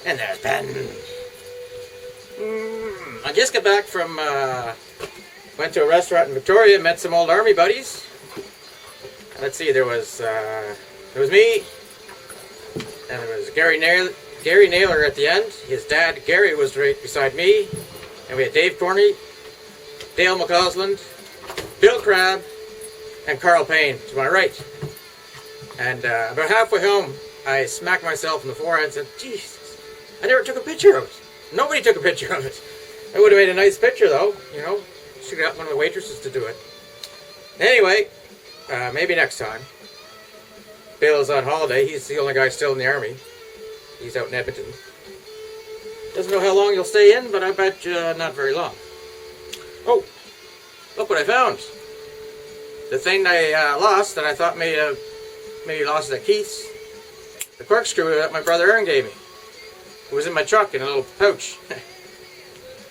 And there's Ben. I just got back from, went to a restaurant in Victoria, met some old army buddies. Let's see, there was me, and there was Gary Naylor at the end. His dad, Gary, was right beside me. And we had Dave Corney, Dale McCausland, Bill Crabb, and Carl Payne to my right. And about halfway home, I smacked myself in the forehead and said, Jesus, I never took a picture of it. Nobody took a picture of it. I would have made a nice picture, though, you know. Should have got one of the waitresses to do it. Anyway, maybe next time. Bill's on holiday. He's the only guy still in the army. He's out in Edmonton. Doesn't know how long he'll stay in, but I bet not very long. Oh, look what I found. The thing I lost that I thought maybe lost it at Keith's. The corkscrew that my brother Aaron gave me. It was in my truck in a little pouch.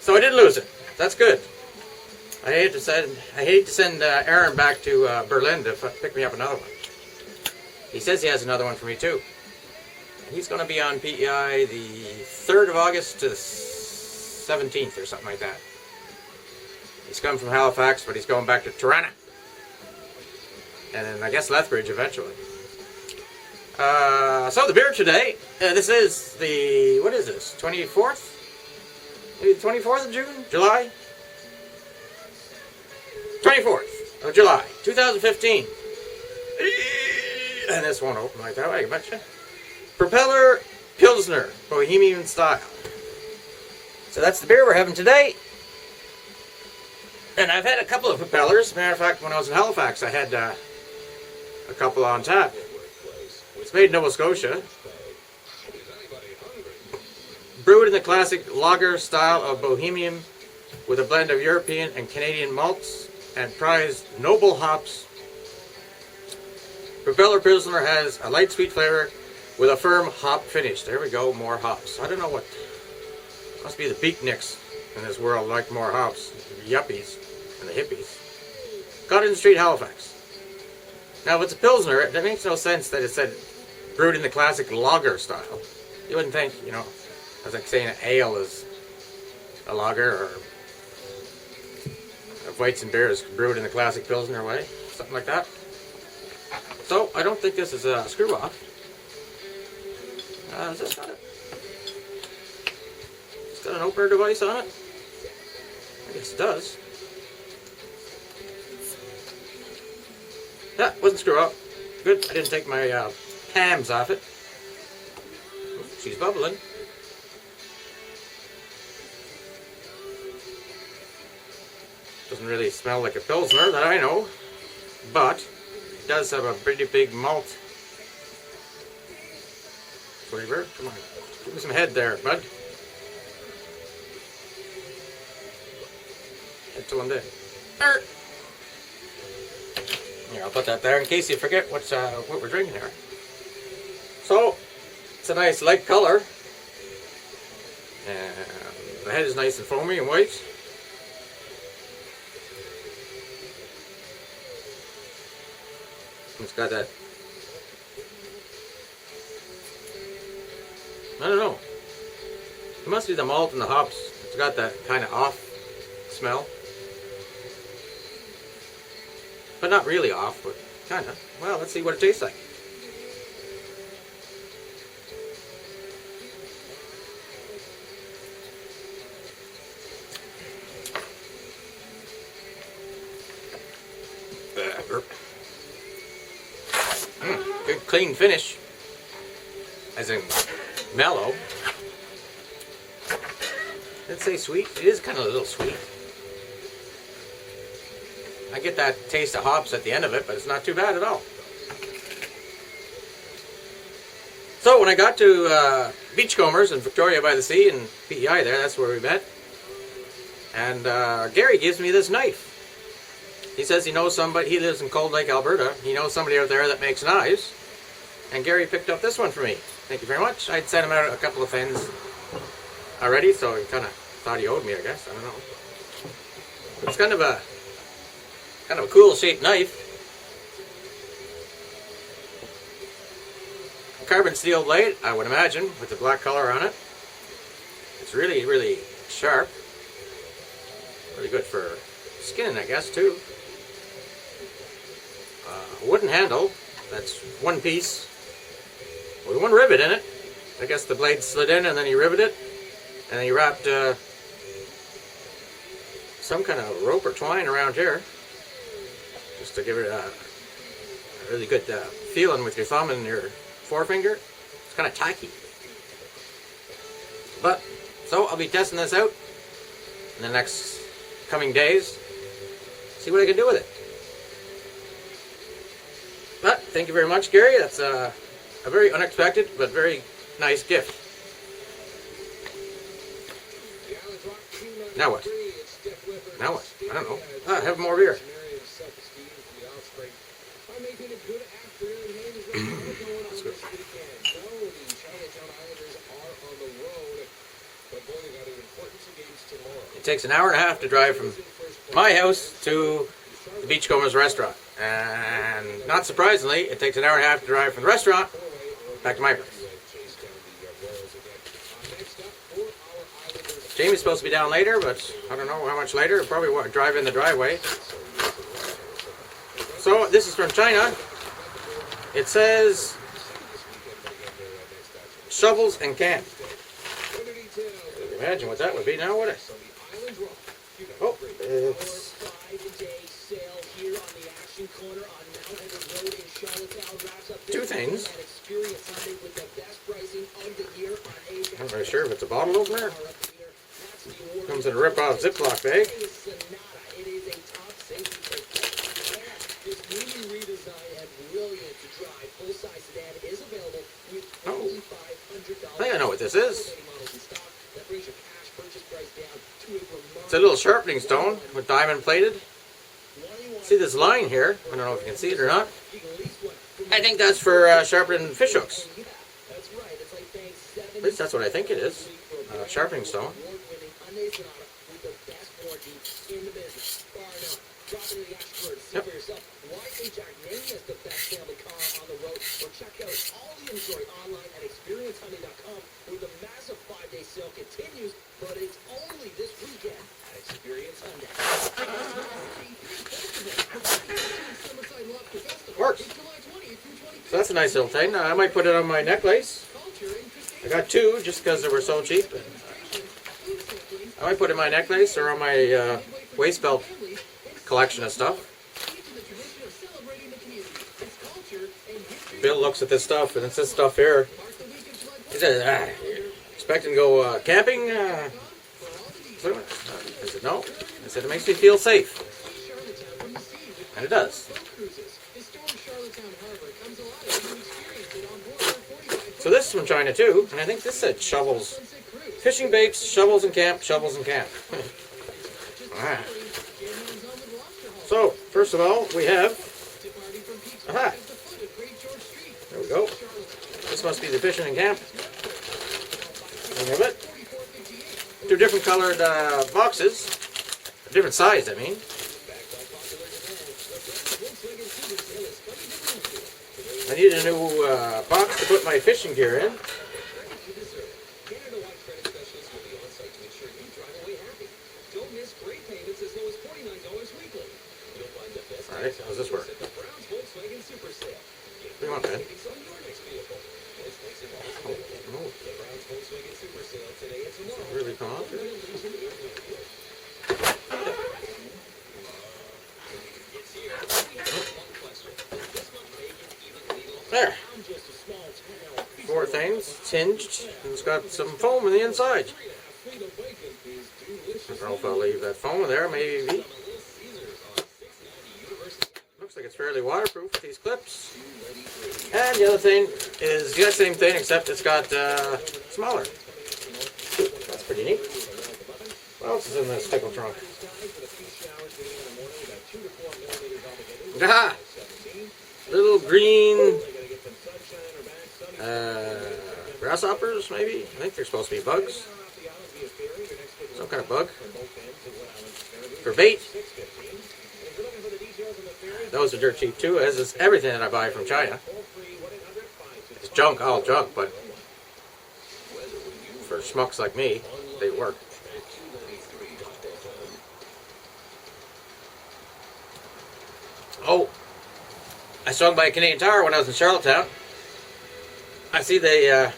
So I didn't lose it. That's good. I hate to send Aaron back to Berlin to pick me up another one. He says he has another one for me too. He's going to be on PEI the 3rd of August to the 17th or something like that. He's come from Halifax, but he's going back to Tirana. And then I guess Lethbridge eventually. So the beer today, this is the, what is this, 24th? Maybe the 24th of June? July? 24th of July, 2015. And this won't open like that, I bet you. Propeller Pilsener, Bohemian style. So that's the beer we're having today. And I've had a couple of Propellers. As a matter of fact, when I was in Halifax, I had a couple on tap. It's made in Nova Scotia. Brewed in the classic lager style of Bohemian with a blend of European and Canadian malts and prized noble hops. Propeller Pilsner has a light sweet flavor with a firm hop finish. There we go, more hops. I don't know what, must be the beatniks in this world like more hops. The yuppies and the hippies. Cotton Street, Halifax. Now if it's a Pilsner, it makes no sense that it said brewed in the classic lager style. You wouldn't think, you know, it's like saying an ale is a lager, or a Weizen is brewed in the classic Pilsner way, something like that. So I don't think this is a screw off. Has this got it? It's got an opener device on it? I guess it does. Yeah, wasn't screw up. Good, I didn't take my hams off it. Ooh, she's bubbling. Doesn't really smell like a Pilsner that I know, but it does have a pretty big malt flavor. Come on, give me some head there, bud. Head to one day. Here, I'll put that there in case you forget what we're drinking here. So, it's a nice light color. And the head is nice and foamy and white. It's got that, I don't know, it must be the malt and the hops. It's got that kind of off smell, but not really off, but kind of. Well, let's see what it tastes like. Good clean finish, as in mellow. Let's say sweet. It is kind of a little sweet. I get that taste of hops at the end of it, but it's not too bad at all. So when I got to Beachcombers in Victoria by the Sea and PEI there, that's where we met. And Gary gives me this knife. He says he knows somebody, he lives in Cold Lake, Alberta. He knows somebody out there that makes knives. And Gary picked up this one for me. Thank you very much. I'd sent him out a couple of things already, so he kind of thought he owed me, I guess. I don't know. It's kind of a cool shaped knife. A carbon steel blade, I would imagine, with the black color on it. It's really, really sharp. Really good for skin, I guess, too. Wooden handle. That's one piece with one rivet in it. I guess the blade slid in and then he riveted it. And then he wrapped some kind of rope or twine around here. Just to give it a really good feeling with your thumb and your forefinger. It's kind of tacky. But, so I'll be testing this out in the next coming days. See what I can do with it. But, thank you very much, Gary. That's a very unexpected but very nice gift. Now what? Now what? I don't know. Have more beer. It takes an hour and a half to drive from my house to the Beachcombers restaurant. And not surprisingly, it takes an hour and a half to drive from the restaurant back to my place. Jamie's supposed to be down later, but I don't know how much later. He'll probably drive in the driveway. So, this is from China. It says shovels and camp. Imagine what that would be now, would it? Oh, it's two things. I'm not really sure if it's a bottle opener. Comes in a rip-off Ziploc bag. Oh, I think I know what this is. It's a little sharpening stone with diamond plated. See this line here? I don't know if you can see it or not. I think that's for sharpening fish hooks. At least that's what I think it is. Sharpening stone. Yep. Works. So that's a nice little thing. I might put it on my necklace. I got two just because they were so cheap. I might put it in my necklace or on my waist belt collection of stuff. Bill looks at this stuff, and it's this stuff here. He says, expecting to go camping? I said, no. I said, it makes me feel safe. And it does. So this is from China too, and I think this said shovels. Fishing baits, shovels and camp, shovels and camp. Alright. So, first of all, we have a hat. There we go. This must be the fishing and camp. Think of it. Two different colored boxes. Different size, I mean. I need a new box to put my fishing gear in. Alright, how does this work? What do you want, Ben? Oh, no. Does it really come off? There. Four things, tinged, and it's got some foam on the inside. I don't know if I'll leave that foam in there, maybe. Looks like it's fairly waterproof with these clips. And the other thing is the same thing, except it's got smaller. That's pretty neat. What else is in this pickle trunk? Aha! Little green grasshoppers, maybe? I think they're supposed to be bugs. Some kind of bug. For bait. Those are dirt cheap too, as is everything that I buy from China. It's junk, all junk, but for schmucks like me, they work. Oh, I swung by a Canadian Tire when I was in Charlottetown. I see they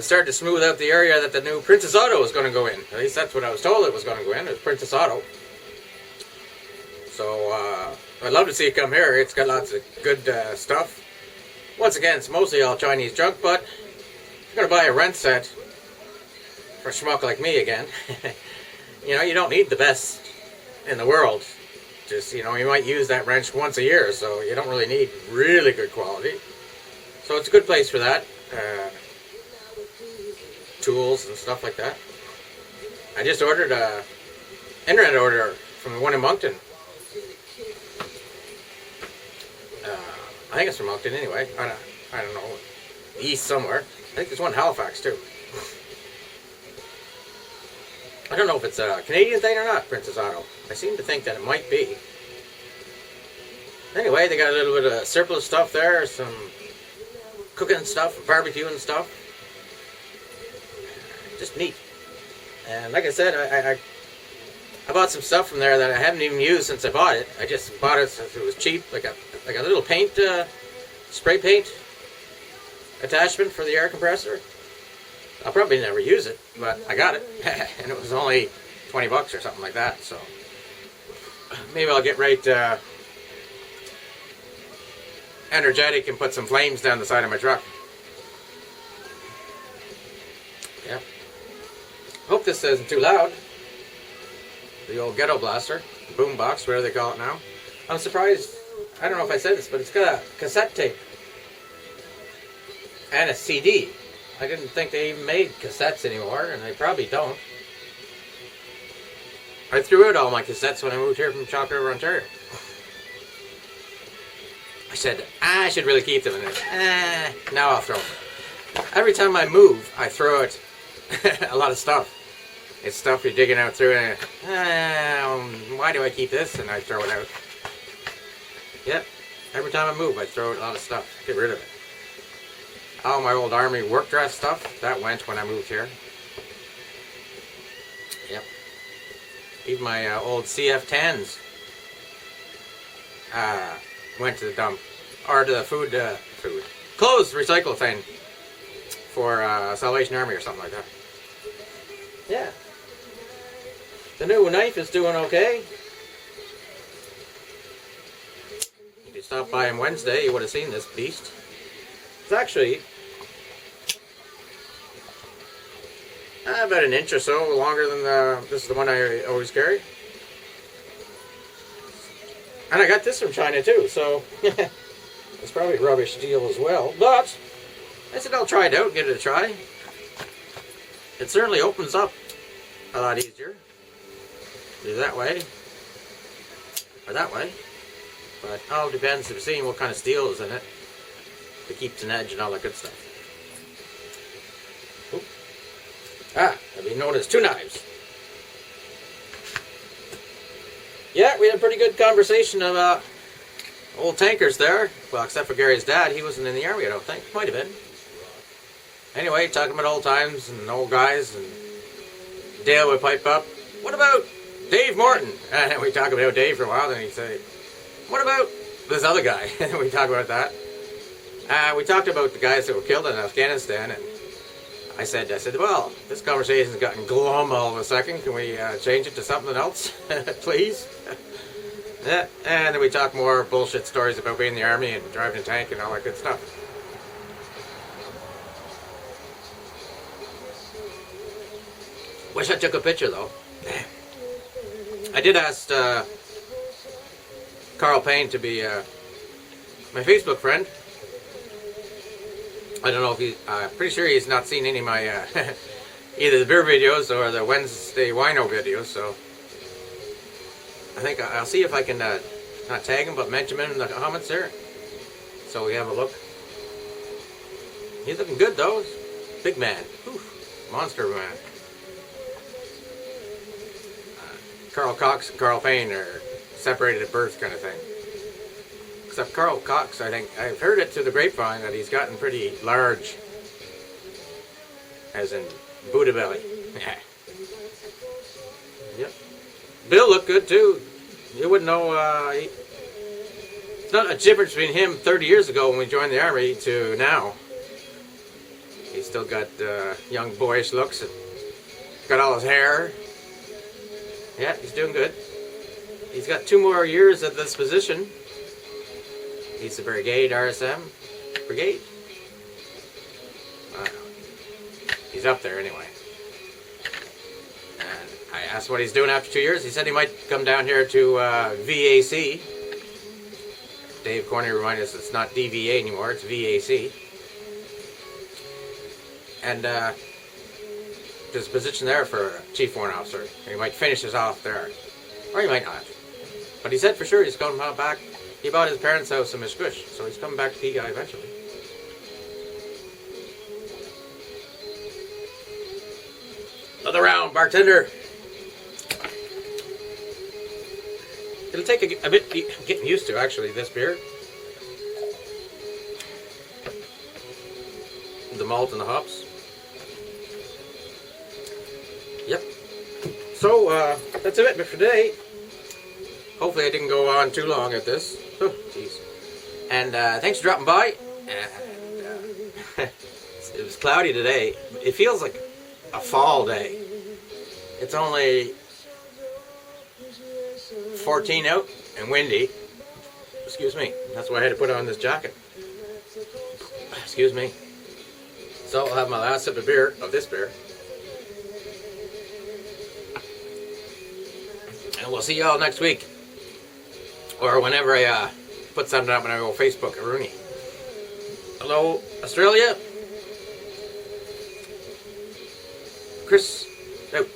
started to smooth out the area that the new Princess Auto was going to go in. At least that's what I was told it was going to go in. It was Princess Auto. So I'd love to see it come here. It's got lots of good stuff. Once again, it's mostly all Chinese junk, but if you're going to buy a rent set for a schmuck like me again, you know, you don't need the best in the world. Just, you know, you might use that wrench once a year, so you don't really need really good quality. So it's a good place for that. Tools and stuff like that. I just ordered a internet order from the one in Moncton. I think it's from Moncton anyway. I don't know. East somewhere. I think there's one in Halifax too. I don't know if it's a Canadian thing or not, Princess Auto. I seem to think that it might be. Anyway, they got a little bit of surplus stuff there. Some cooking stuff, barbecue and stuff. Just neat. And like I said, I bought some stuff from there that I haven't even used since I bought it. I just bought it since it was cheap, like a little paint, spray paint attachment for the air compressor. I'll probably never use it, but I got it, and it was only 20 bucks or something like that. So maybe I'll get right energetic and put some flames down the side of my truck. Yeah. Hope this isn't too loud. The old ghetto blaster, boom box, whatever they call it now. I'm surprised, I don't know if I said this, but it's got a cassette tape and a CD. I didn't think they even made cassettes anymore, and they probably don't. I threw out all my cassettes when I moved here from Chalk River, Ontario. I said, I should really keep them, and now I'll throw them. Every time I move, I throw out a lot of stuff. It's stuff you're digging out through, and why do I keep this? And I throw it out. Yep, every time I move, I throw out a lot of stuff. Get rid of it. All my old Army work dress stuff, that went when I moved here. Yep. Even my old CF10s went to the dump. Or to the food clothes recycle thing for Salvation Army or something like that. Yeah. The new knife is doing okay. If you stopped by on Wednesday, you would have seen this beast. It's actually about an inch or so longer than this is the one I always carry. And I got this from China too, so it's probably a rubbish deal as well. But I said I'll try it out and give it a try. It certainly opens up a lot easier. Do that way or that way. But it all depends if seeing what kind of steel is in it. It keeps an edge and all that good stuff. Oop. That'd be known as two knives. Yeah, we had a pretty good conversation about old tankers there. Well, except for Gary's dad. He wasn't in the army, I don't think. Might have been. Anyway, talking about old times and old guys, and Dale would pipe up, what about Dave Morton? And we talk about Dave for a while, then he'd say, what about this other guy? And we talk about that. We talked about the guys that were killed in Afghanistan, and I said, well, this conversation's gotten glum all of a second. Can we change it to something else, please? Yeah. And then we talk more bullshit stories about being in the army and driving a tank and all that good stuff. Wish I took a picture, though. Damn. I did ask Carl Payne to be my Facebook friend. I don't know if I'm pretty sure he's not seen any of my either the beer videos or the Wednesday wino videos, so I think I'll see if I can not tag him but mention him in the comments there, so we have a look. He's looking good though. Big man. Oof. Monster man. Carl Cox and Carl Payne are separated at birth kind of thing. Except Carl Cox, I think, I've heard it through the grapevine that he's gotten pretty large. As in Buddha belly. Yeah. Yep. Bill looked good too. You wouldn't know. It's not a difference between him 30 years ago when we joined the army to now. He's still got young boyish looks. And got all his hair. Yeah, he's doing good. He's got 2 more years at this position. He's a brigade RSM. Brigade? He's up there anyway. And I asked what he's doing after 2 years. He said he might come down here to VAC. Dave Corney reminded us it's not DVA anymore, it's VAC. And there's a position there for Chief Warrant Officer. He might finish us off there. Or he might not. But he said for sure he's coming back. He bought his parents' house in Misquish, so he's coming back to P-Guy eventually. Another round, bartender. It'll take a bit getting used to, actually, this beer. The malt and the hops. Yep. So, that's it for today. Hopefully I didn't go on too long at this. Oh, jeez. And thanks for dropping by. And, it was cloudy today. It feels like a fall day. It's only 14 out and windy. Excuse me. That's why I had to put on this jacket. Excuse me. So I'll have my last sip of beer, of this beer. And we'll see y'all next week. Or whenever I put something up when I go Facebook at Rooney. Hello, Australia. Chris out.